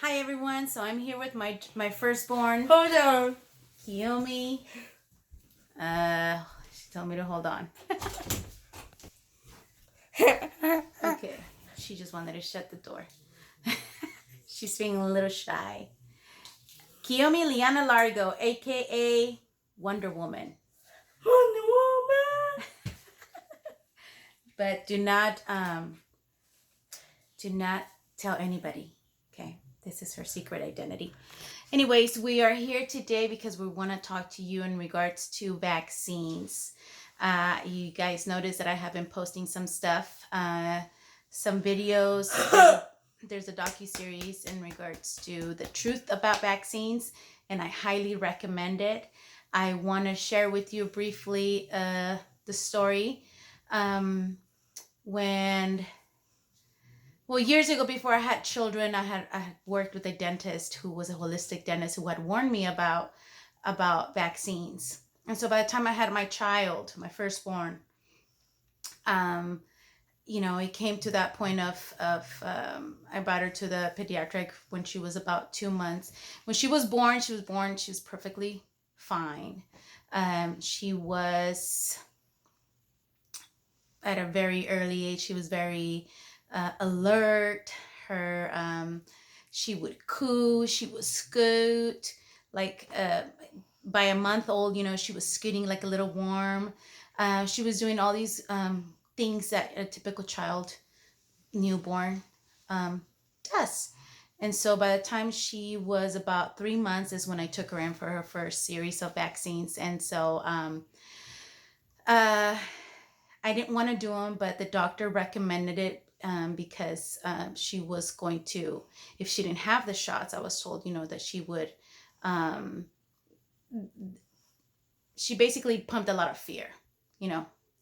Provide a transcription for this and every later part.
Hi everyone, so I'm here with my firstborn. Hold on. Kiyomi. She told me to hold on. Okay, she just wanted to shut the door. She's feeling a little shy. Kiyomi Liana Largo, aka Wonder Woman. Wonder Woman. But do not tell anybody. Okay, this is her secret identity. Anyways, we are here today because we want to talk to you in regards to vaccines. You guys notice that I have been posting some stuff, some videos. There's a docu-series in regards to the truth about vaccines, and I highly recommend it. I want to share with you briefly the story. Years ago, before I had children, I had worked with a dentist who was a holistic dentist who had warned me about vaccines. And so by the time I had my child, my firstborn, it came to that point of I brought her to the pediatric when she was about 2 months. When she was born, she was perfectly fine. She was at a very early age. She was very alert. She would coo. She would scoot. Like by a month old, she was scooting like a little worm. She was doing all these things that a typical child, newborn, does. And so by the time she was about 3 months is when I took her in for her first series of vaccines. And so I didn't want to do them, but the doctor recommended it because she was going to, if she didn't have the shots, I was told, that she would, she basically pumped a lot of fear,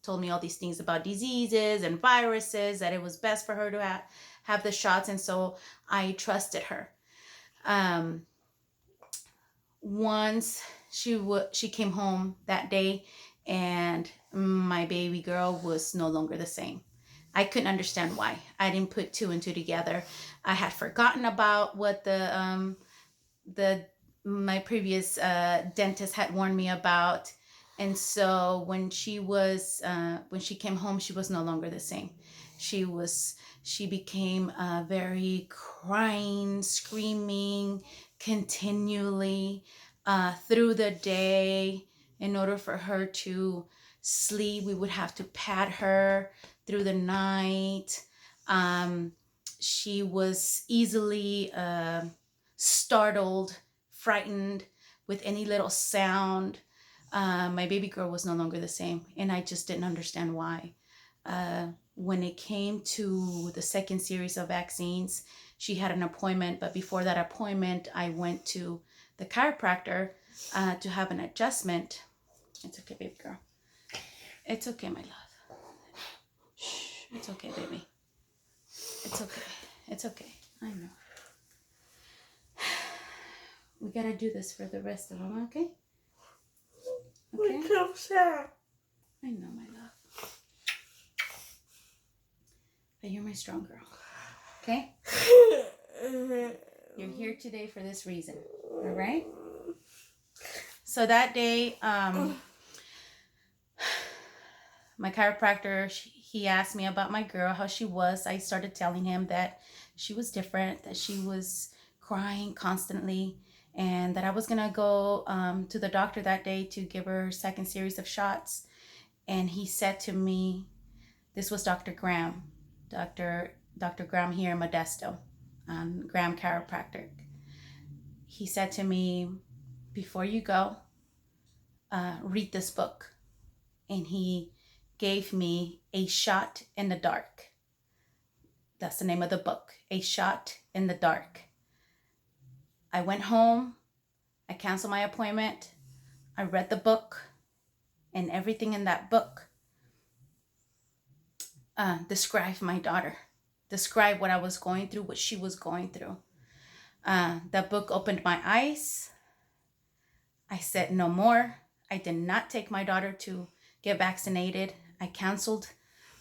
told me all these things about diseases and viruses, that it was best for her to have the shots. And so I trusted her. Once she came home that day, and my baby girl was no longer the same. I couldn't understand why. I didn't put two and two together. I had forgotten about what my previous dentist had warned me about. And so when she came home, she was no longer the same. She became very crying, screaming continually through the day. In order for her to sleep, we would have to pat her through the night. She was easily startled, frightened with any little sound. My baby girl was no longer the same, and I just didn't understand why. When it came to the second series of vaccines, she had an appointment, but before that appointment, I went to the chiropractor to have an adjustment. It's okay, baby girl. It's okay, my love. Shh. It's okay, baby. It's okay. It's okay. I know. We gotta do this for the rest of them, okay? Okay? What's so sad? I know, my love. But you're my strong girl. Okay? You're here today for this reason. All right? So that day, my chiropractor, he asked me about my girl, how she was. I started telling him that she was different, that she was crying constantly, and that I was going to go to the doctor that day to give her second series of shots. And he said to me, this was Dr. Graham, Dr. Graham here in Modesto, Graham Chiropractic. He said to me, before you go, read this book. And he gave me A Shot in the Dark. That's the name of the book, A Shot in the Dark. I went home. I canceled my appointment. I read the book, and everything in that book described my daughter, described what I was going through, what she was going through. That book opened my eyes. I said no more. I did not take my daughter to get vaccinated. I canceled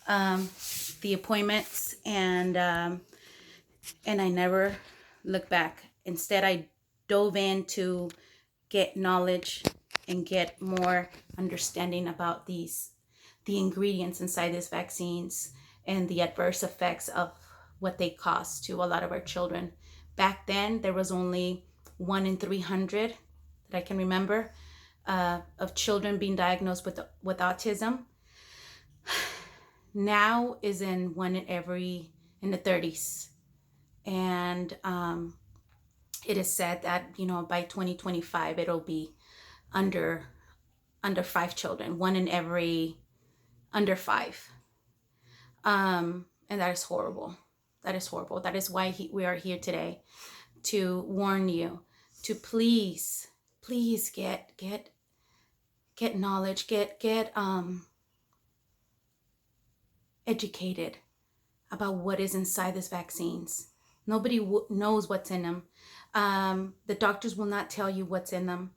the appointments, and I never looked back. instead I dove in to get knowledge and get more understanding about the ingredients inside these vaccines and the adverse effects of what they cause to a lot of our children. Back then, there was only 1 in 300 that I can remember of children being diagnosed with autism. Now is in 1 in the 30s, and it is said that by 2025 it'll be under 5 children, one in every under 5. And that is horrible. That is horrible. That is why we are here today, to warn you, to please get knowledge, get educated about what is inside these vaccines. Nobody knows what's in them. The doctors will not tell you what's in them.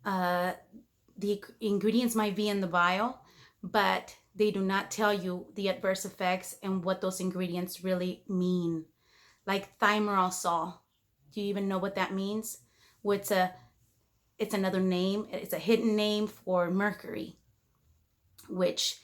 The ingredients might be in the vial, but they do not tell you the adverse effects and what those ingredients really mean. Like thimerosal. Do you even know what that means? Well, it's another name. It's a hidden name for mercury, which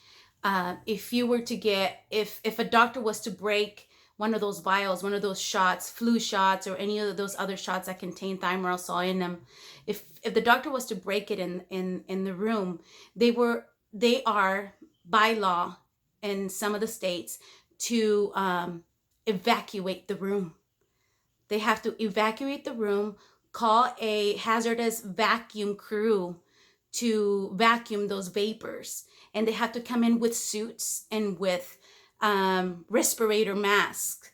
if you were to get, if a doctor was to break one of those vials, one of those shots, flu shots, or any of those other shots that contain thimerosal in them, if the doctor was to break it in the room, they are by law in some of the states to evacuate the room. They have to evacuate the room, call a hazardous vacuum crew to vacuum those vapors, and they have to come in with suits and with respirator masks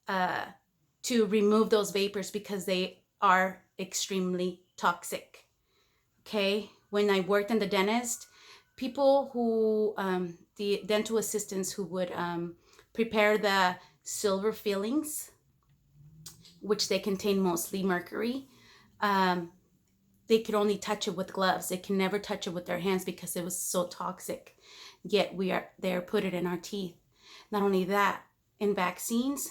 to remove those vapors because they are extremely toxic. Okay, when I worked in the dentist, people who the dental assistants who would prepare the silver fillings, which they contain mostly mercury, they could only touch it with gloves. They can never touch it with their hands because it was so toxic. Yet they're put it in our teeth. Not only that, in vaccines,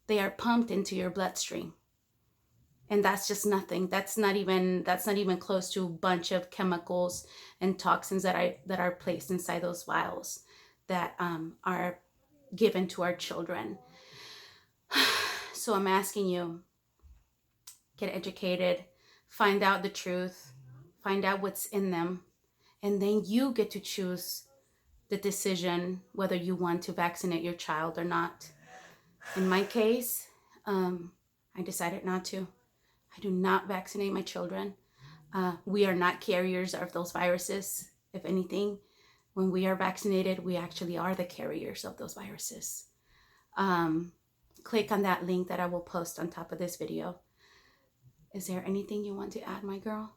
they are pumped into your bloodstream. And that's just nothing. That's not even close to a bunch of chemicals and toxins that are placed inside those vials that are given to our children. So I'm asking you, get educated, find out the truth, find out what's in them, and then you get to choose the decision whether you want to vaccinate your child or not. In my case, I decided not to. I do not vaccinate my children. We are not carriers of those viruses. If anything, when we are vaccinated, we actually are the carriers of those viruses. Click on that link that I will post on top of this video. Is there anything you want to add, my girl?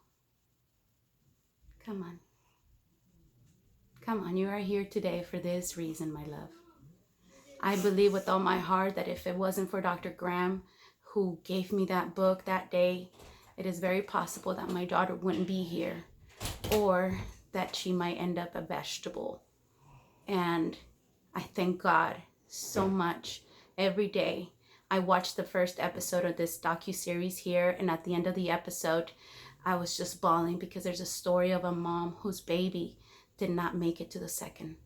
Come on. Come on, you are here today for this reason, my love. I believe with all my heart that if it wasn't for Dr. Graham, who gave me that book that day, it is very possible that my daughter wouldn't be here, or that she might end up a vegetable. And I thank God so much every day. I watched the first episode of this docuseries here, and at the end of the episode, I was just bawling because there's a story of a mom whose baby did not make it to the second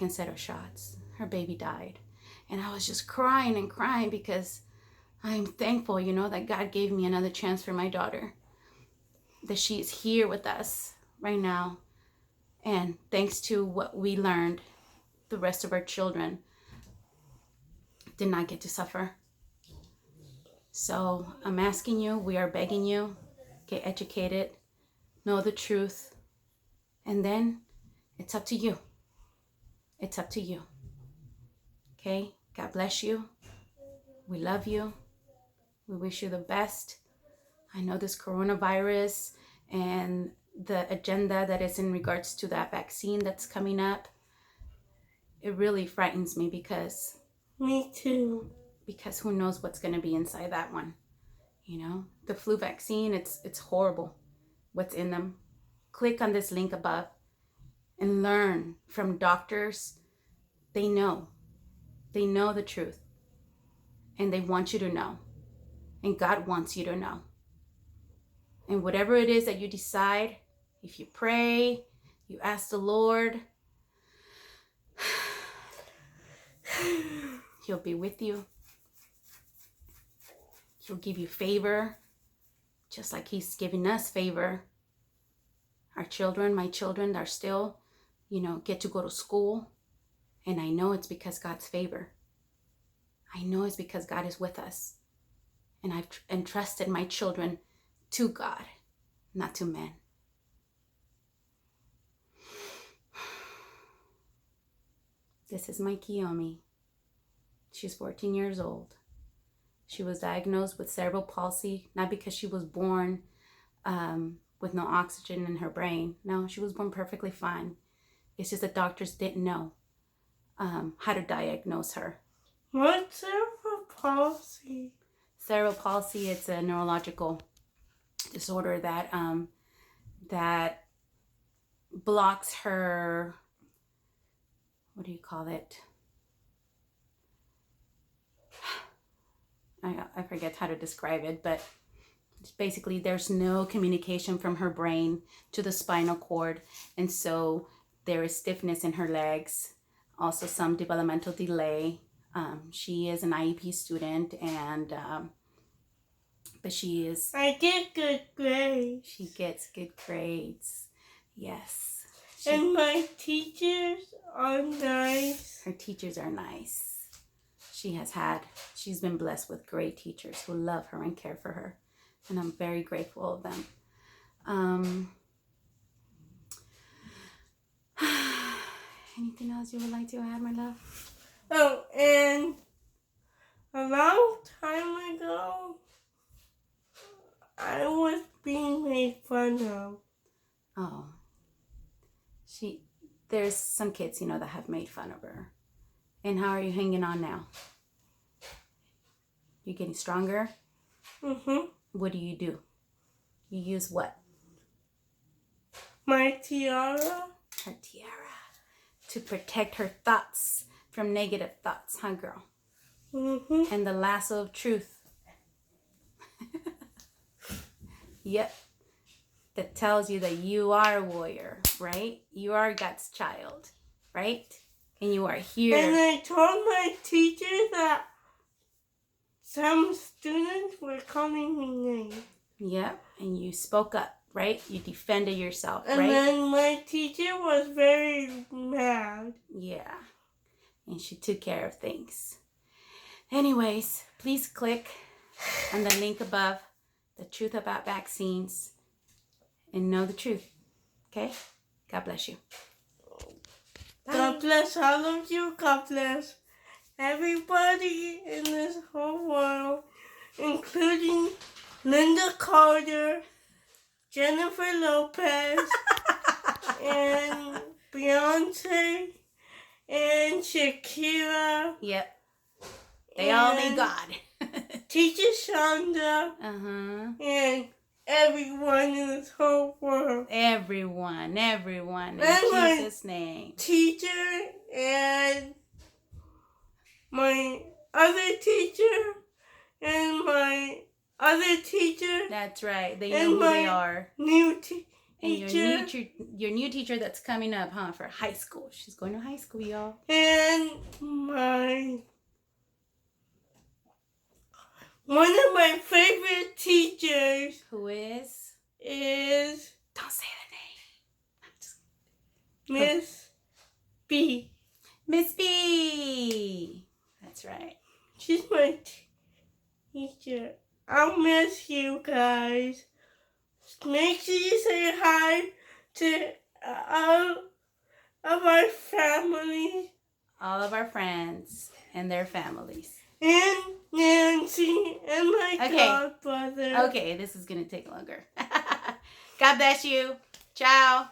set of shots. Her baby died. And I was just crying and crying because I'm thankful, that God gave me another chance for my daughter, that she's here with us right now. And thanks to what we learned, the rest of our children did not get to suffer. So I'm asking you, we are begging you, get educated, know the truth, and then it's up to you. It's up to you. Okay? God bless you. We love you. We wish you the best. I know this coronavirus and the agenda that is in regards to that vaccine that's coming up, it really frightens me because... Me too. Because who knows what's going to be inside that one. The flu vaccine, it's horrible what's in them. Click on this link above and learn from doctors. They know the truth, and they want you to know. And God wants you to know. And whatever it is that you decide, if you pray, you ask the Lord, He'll be with you. He'll give you favor, just like He's giving us favor. Our children, my children, are still, get to go to school. And I know it's because God's favor. I know it's because God is with us. And I've entrusted my children to God, not to men. This is my Kiyomi. She's 14 years old. She was diagnosed with cerebral palsy, not because she was born with no oxygen in her brain. No, she was born perfectly fine. It's just the doctors didn't know how to diagnose her. What's cerebral palsy? Cerebral palsy, it's a neurological disorder that blocks her, what do you call it? I forget how to describe it, but basically there's no communication from her brain to the spinal cord, and so there is stiffness in her legs, also some developmental delay. She is an IEP student, and but she is. I get good grades. She gets good grades. Yes. And my teachers are nice. Her teachers are nice. She's been blessed with great teachers who love her and care for her. And I'm very grateful of them. Anything else you would like to add, my love? Oh, and a long time ago, I was being made fun of. Oh. There's some kids, that have made fun of her. And how are you hanging on now? You getting stronger? Mm-hmm. What do? You use what? My tiara. Her tiara. To protect her thoughts from negative thoughts, huh, girl? Mm-hmm. And the lasso of truth. Yep. That tells you that you are a warrior, right? You are God's child, right? And you are here. And I told my teacher that some students were calling me names. Yep. And you spoke up, right? You defended yourself, and right? And then my teacher was very mad. Yeah. And she took care of things. Anyways, please click on the link above, the truth about vaccines, and know the truth. Okay? God bless you. Bye. God bless all of you. God bless everybody in this whole world, including Linda Carter, Jennifer Lopez, and Beyonce, and Shakira. Yep. They all need God. Teacher Shonda. And everyone in this whole world. Everyone. In Jesus' name. Teacher and my other teacher and my other teacher. That's right. They know who they are. New teacher. And your new teacher that's coming up, huh? For high school. She's going to high school, y'all. And one of my favorite teachers. Who is? Don't say the name. Miss B. Miss B. That's right. She's my teacher. I'll miss you guys. Make sure you say hi to all of our family. All of our friends and their families. And Nancy and my godbrother. Okay, this is going to take longer. God bless you. Ciao.